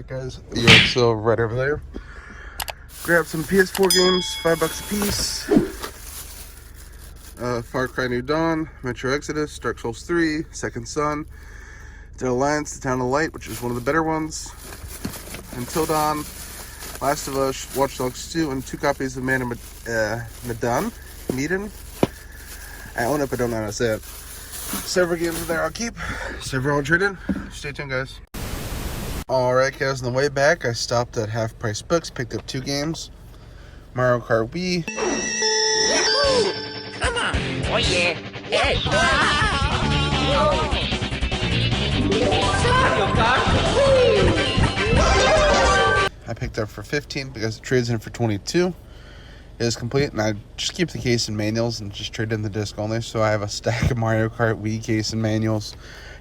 Alright guys, yeah, so right over there. Grab some PS4 games, $5 a piece. Far Cry New Dawn, Metro Exodus, Dark Souls 3, Second Son, Dead Alliance, The Town of Light, which is one of the better ones, Until Dawn, Last of Us, Watch Dogs 2, and 2 copies of Man of Medan. I own it, but don't know how to say it. Several games in there I'll keep, several I'll trade in. Stay tuned, guys. Alright guys, on the way back, I stopped at Half Price Books, picked up 2 games. Mario Kart Wii. Yahoo! Come on! Oh yeah! Hey! I picked up for 15 because it trades in for 22. It is complete, and I just keep the case and manuals and just trade in the disc only. So I have a stack of Mario Kart Wii case and manuals.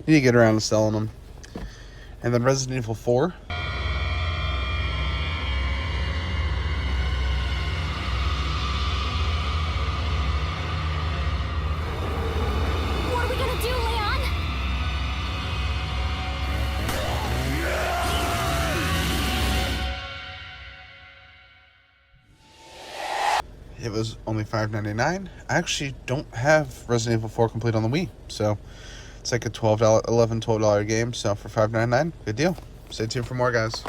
Need to get around to selling them. And then Resident Evil 4. What are we gonna do, Leon? It was only $5.99. I actually don't have Resident Evil 4 complete on the Wii, so it's like a $12 game. So for $5.99, good deal. Stay tuned for more, guys.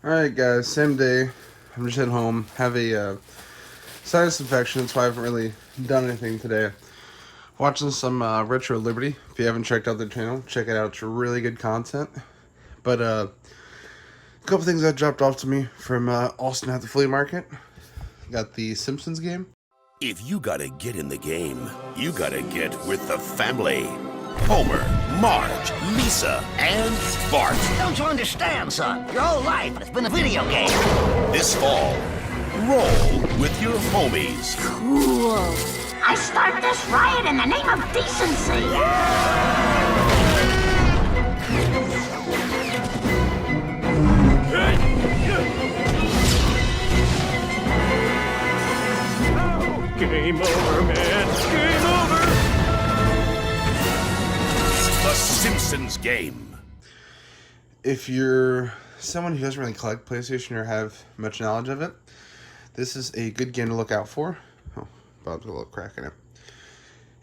Alright guys, same day. I'm just at home. Have a sinus infection, that's why I haven't really done anything today. Watching some Retro Liberty. If you haven't checked out their channel, check it out. It's really good content. But a couple things that dropped off to me from Austin at the flea market. Got the Simpsons game. If you gotta get in the game, you gotta get with the family. Homer, Marge, Lisa, and Bart. Don't you understand, son? Your whole life has been a video game. This fall, roll with your homies. Cool. I start this riot in the name of decency. Game over, man. Game over. The Simpsons game. If you're someone who doesn't really collect PlayStation or have much knowledge of it, this is a good game to look out for. Oh, Bob's got a little crack in it.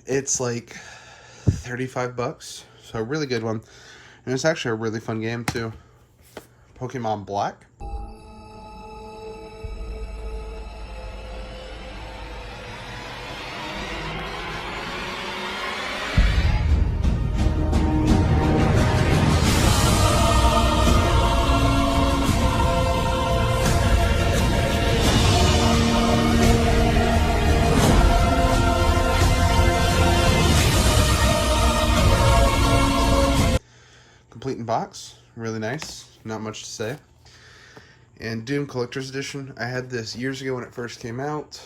It's like $35, so a really good one. And it's actually a really fun game too. Pokemon Black. Complete in box, really nice, not much to say. And Doom Collector's Edition, I had this years ago when it first came out.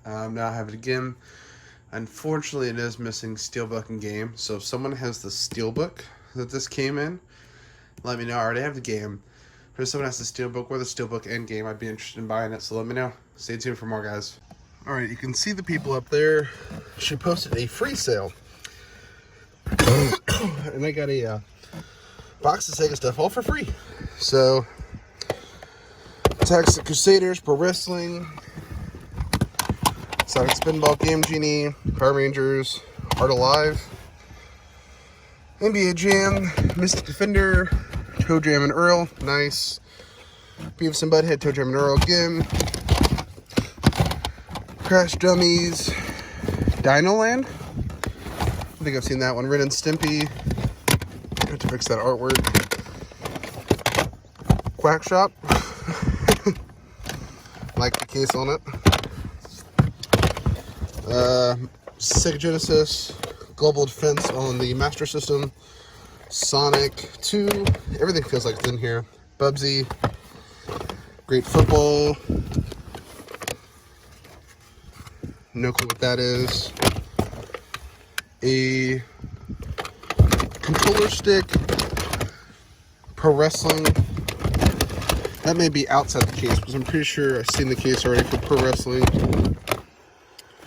Now I have it again. Unfortunately, it is missing Steelbook and game, so if someone has the Steelbook that this came in, let me know. I already have the game. But if someone has the Steelbook or the Steelbook and game, I'd be interested in buying it, so let me know. Stay tuned for more, guys. Alright, you can see the people up there. She posted a free sale. And I got a box of Sega stuff all for free. So, Attacks of Crusaders, Pro Wrestling, Sonic Spinball, Game Genie, Power Rangers, Art Alive, NBA Jam, Mystic Defender, Toe Jam and Earl, nice. Beavis and Butthead, Toe Jam and Earl again. Crash Dummies, Dino Land. I think I've seen that one. Ren and Stimpy. I have to fix that artwork. Quack Shop. Like the case on it. Sega Genesis. Global Defense on the Master System. Sonic 2. Everything feels like it's in here. Bubsy. Great Football. No clue what that is. A controller stick, Pro Wrestling. That may be outside the case, because I'm pretty sure I've seen the case already for Pro Wrestling.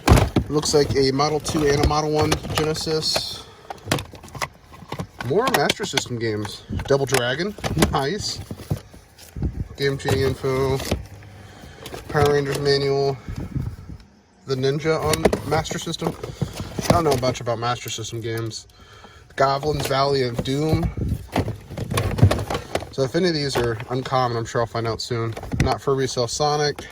It looks like a Model 2 and a Model 1 Genesis. More Master System games. Double Dragon, nice. Game Genie info. Power Rangers manual. The Ninja on Master System. I don't know much about Master System games. Goblin's Valley of Doom. So if any of these are uncommon, I'm sure I'll find out soon. Not for resale Sonic.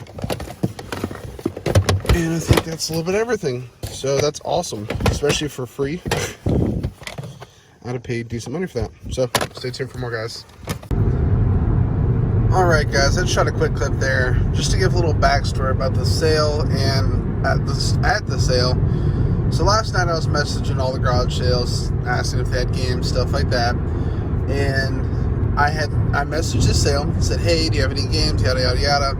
And I think that's a little bit of everything. So that's awesome, especially for free. I'd have paid decent money for that. So stay tuned for more, guys. Alright guys, I just shot a quick clip there just to give a little backstory about the sale and at the sale. So last night I was messaging all the garage sales, asking if they had games, stuff like that. And I messaged the sale, said, hey, do you have any games, yada yada yada.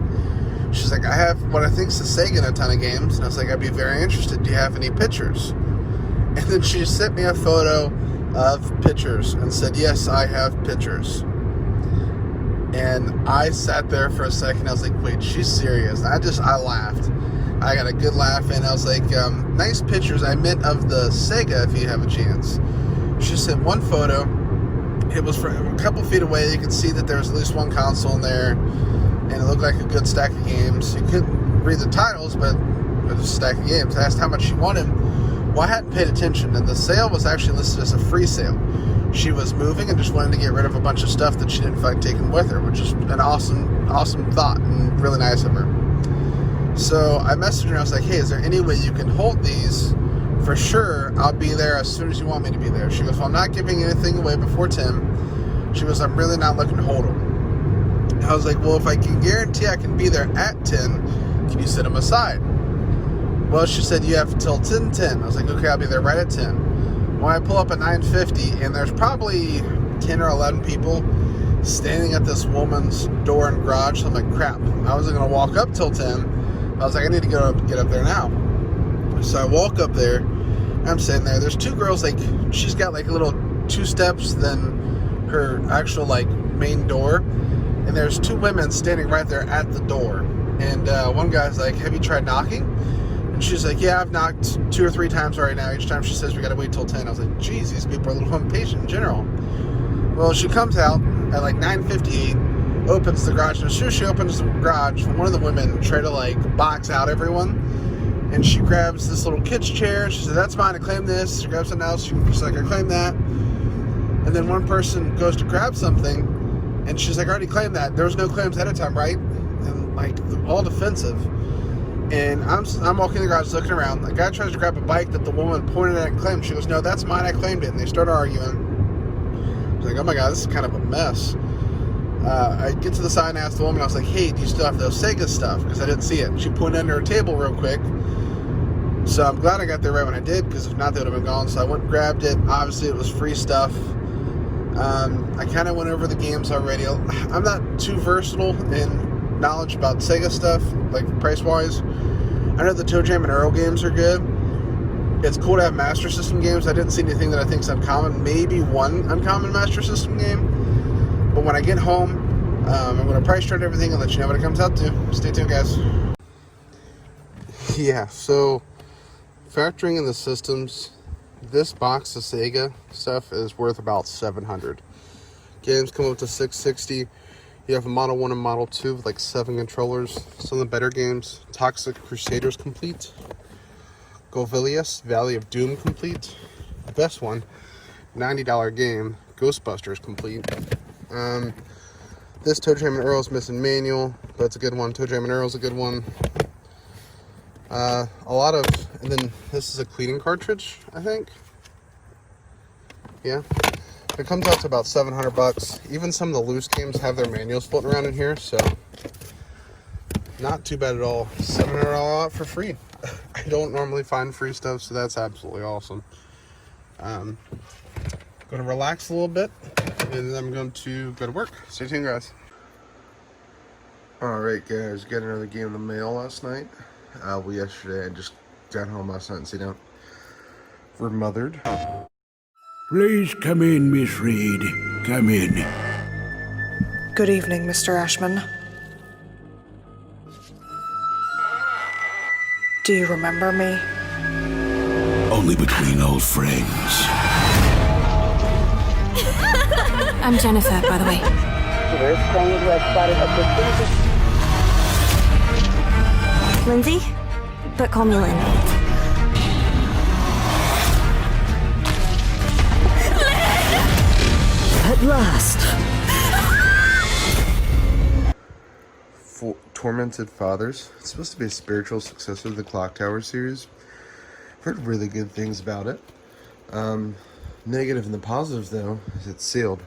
She's like, I have what I think is a Sega and a ton of games. And I was like, I'd be very interested. Do you have any pictures? And then she sent me a photo of pictures and said, yes, I have pictures. And I sat there for a second. I was like, wait, she's serious. I laughed. I got a good laugh, and I was like, nice pictures. I meant of the Sega, if you have a chance. She sent one photo. It was from a couple feet away. You could see that there was at least one console in there, and it looked like a good stack of games. You couldn't read the titles, but it was a stack of games. I asked how much she wanted. Well, I hadn't paid attention, and the sale was actually listed as a free sale. She was moving and just wanted to get rid of a bunch of stuff that she didn't feel like taking with her, which is an awesome thought and really nice of her. So I messaged her and I was like, hey, is there any way you can hold these? For sure, I'll be there as soon as you want me to be there. She goes, well, I'm not giving anything away before 10. She goes, I'm really not looking to hold them. I was like, well, if I can guarantee I can be there at 10, can you set them aside? Well, she said, you have till 10:10. I was like, okay, I'll be there right at 10. When I pull up at 9:50, and there's probably 10 or 11 people standing at this woman's door and garage, so I'm like, crap, I wasn't going to walk up till 10. I was like, I need to get up there now. So I walk up there, I'm sitting there. There's two girls, like, she's got like a little 2 steps, then her actual like main door, and there's 2 women standing right there at the door. And one guy's like, have you tried knocking? And she's like, yeah, I've knocked 2 or 3 times right now. Each time she says we gotta wait till 10. I was like, geez, these people are a little impatient in general. Well, she comes out at like 9:58, opens the garage, and as soon as she opens the garage, one of the women tried to like box out everyone, and she grabs this little kid's chair. She said, that's mine, I claim this. She grabs something else, she's like, I claim that. And then one person goes to grab something, and she's like, I already claimed that. There was no claims ahead of time, right? And like, all defensive. And I'm walking in the garage looking around. The guy tries to grab a bike that the woman pointed at and claimed. She goes, no, that's mine, I claimed it. And they start arguing. I was like, oh my god, this is kind of a mess. I get to the side and ask the woman, I was like, hey, do you still have those Sega stuff? Because I didn't see it. She pointed under her table real quick. So I'm glad I got there right when I did, because if not, they would have been gone. So I went and grabbed it. Obviously, it was free stuff. I kind of went over the games already. I'm not too versatile in knowledge about Sega stuff, like price-wise. I know the Toe Jam and Earl games are good. It's cool to have Master System games. I didn't see anything that I think is uncommon. Maybe one uncommon Master System game. But when I get home, I'm going to price chart everything and let you know what it comes out to. Stay tuned, guys. Yeah, so factoring in the systems, this box of Sega stuff is worth about $700. Games come up to $660. You have a Model 1 and Model 2 with like 7 controllers. Some of the better games: Toxic Crusaders complete, Golvilius Valley of Doom complete. The best one, $90 game, Ghostbusters complete. This Toe Jam and Earl's missing manual, but it's a good one. Toe Jam and Earl's a good one. And then this is a cleaning cartridge, I think. Yeah. It comes out to about $700. Even some of the loose games have their manuals floating around in here, so not too bad at all. $700 out for free. I don't normally find free stuff, so that's absolutely awesome. Going to relax a little bit, and then I'm going to go to work. Stay tuned, guys. Alright, guys, got another game in the mail last night. Yesterday, I just got home last night and seen out. We're mothered. Please come in, Miss Reed. Come in. Good evening, Mr. Ashman. Do you remember me? Only between old friends. I'm Jennifer, by the way. Lindsay? But call me Lynn. At last. Tormented Fathers. It's supposed to be a spiritual successor to the Clock Tower series. I've heard really good things about it. Negative and the positive, though, is it's sealed.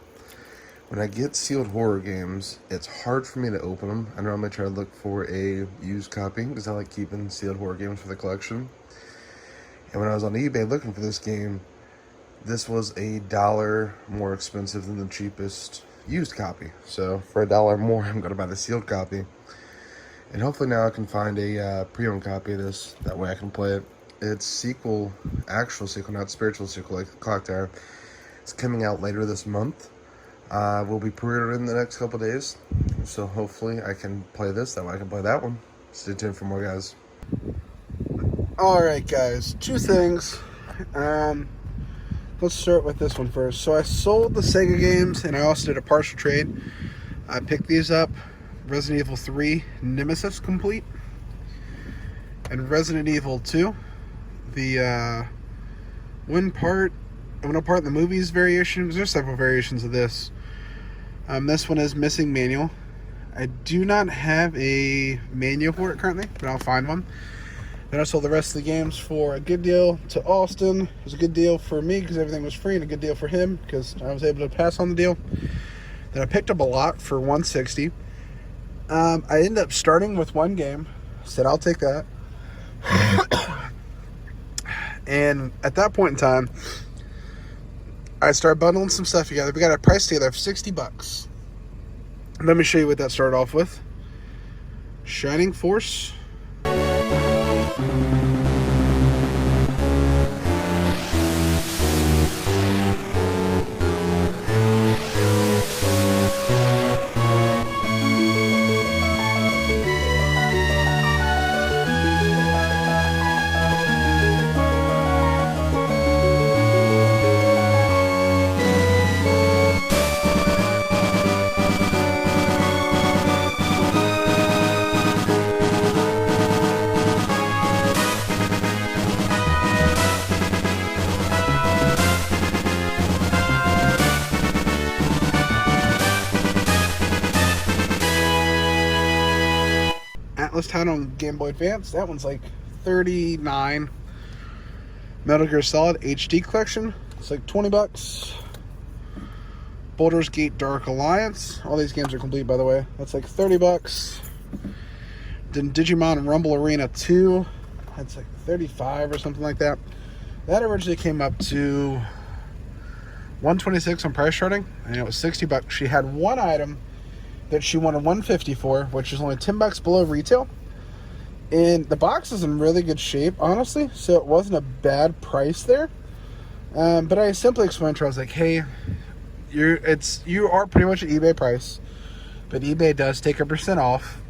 When I get sealed horror games, it's hard for me to open them. I normally try to look for a used copy because I like keeping sealed horror games for the collection. And when I was on eBay looking for this game, this was $1 more expensive than the cheapest used copy. So for $1 more, I'm going to buy the sealed copy. And hopefully now I can find a pre-owned copy of this. That way I can play it. It's actual sequel, not spiritual sequel like Clock Tower. It's coming out later this month. We'll be pre-ordering in the next couple days. So hopefully I can play this. That way I can play that one. Stay tuned for more, guys. Alright, guys. 2 things. Let's start with this one first. So I sold the Sega games, and I also did a partial trade. I picked these up. Resident Evil 3 Nemesis Complete. And Resident Evil 2. The one part in the movies variation, because there's several variations of this. This one is missing manual. I do not have a manual for it currently, but I'll find one. Then I sold the rest of the games for a good deal to Austin. It was a good deal for me because everything was free, and a good deal for him because I was able to pass on the deal. Then I picked up a lot for $160. I ended up starting with one game. Said I'll take that. And at that point in time, I started bundling some stuff together. We got a price together of $60. Let me show you what that started off with. Shining Force. Atlas Town on Game Boy Advance. That one's like $39. Metal Gear Solid HD Collection. It's like $20. Baldur's Gate Dark Alliance. All these games are complete, by the way. That's like $30. Then Digimon Rumble Arena 2. That's like $35 or something like that. That originally came up to $126 on price charting, and it was $60. She had one item that she wanted $150 for, which is only $10 below retail. And the box is in really good shape, honestly, so it wasn't a bad price there. But I simply explained to her, I was like, hey, you are pretty much an eBay price, but eBay does take 1% off.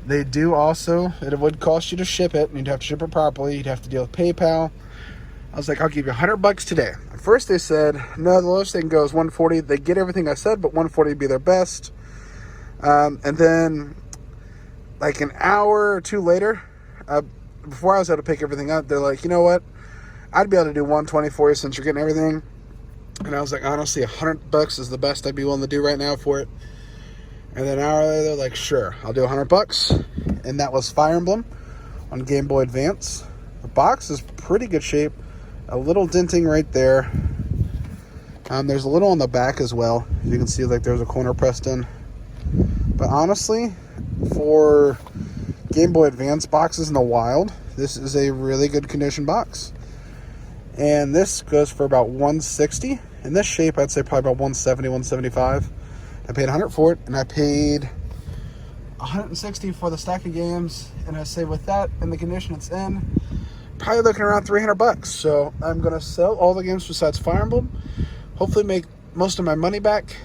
They do also, it would cost you to ship it, and you'd have to ship it properly. You'd have to deal with PayPal. I was like, I'll give you $100 today. At first they said, no, the lowest they can go is $140. They get everything I said, but $140 would be their best. And then, like an hour or two later, before I was able to pick everything up, they're like, you know what? I'd be able to do $120 for you since you're getting everything. And I was like, honestly, $100 is the best I'd be willing to do right now for it. And then an hour later, they're like, sure, I'll do $100. And that was Fire Emblem on Game Boy Advance. The box is pretty good shape. A little denting right there. There's a little on the back as well. You can see like there's a corner pressed in. But honestly, for Game Boy Advance boxes in the wild, this is a really good condition box. And this goes for about $160. In this shape, I'd say probably about $170, $175. I paid $100 for it, and I paid $160 for the stack of games. And I say with that and the condition it's in, probably looking around $300. So I'm going to sell all the games besides Fire Emblem. Hopefully make most of my money back.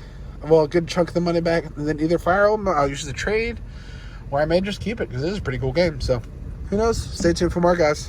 Well, a good chunk of the money back. And then either Fire Emblem, I'll use the trade, or I may just keep it because it is a pretty cool game. So who knows? Stay tuned for more, guys.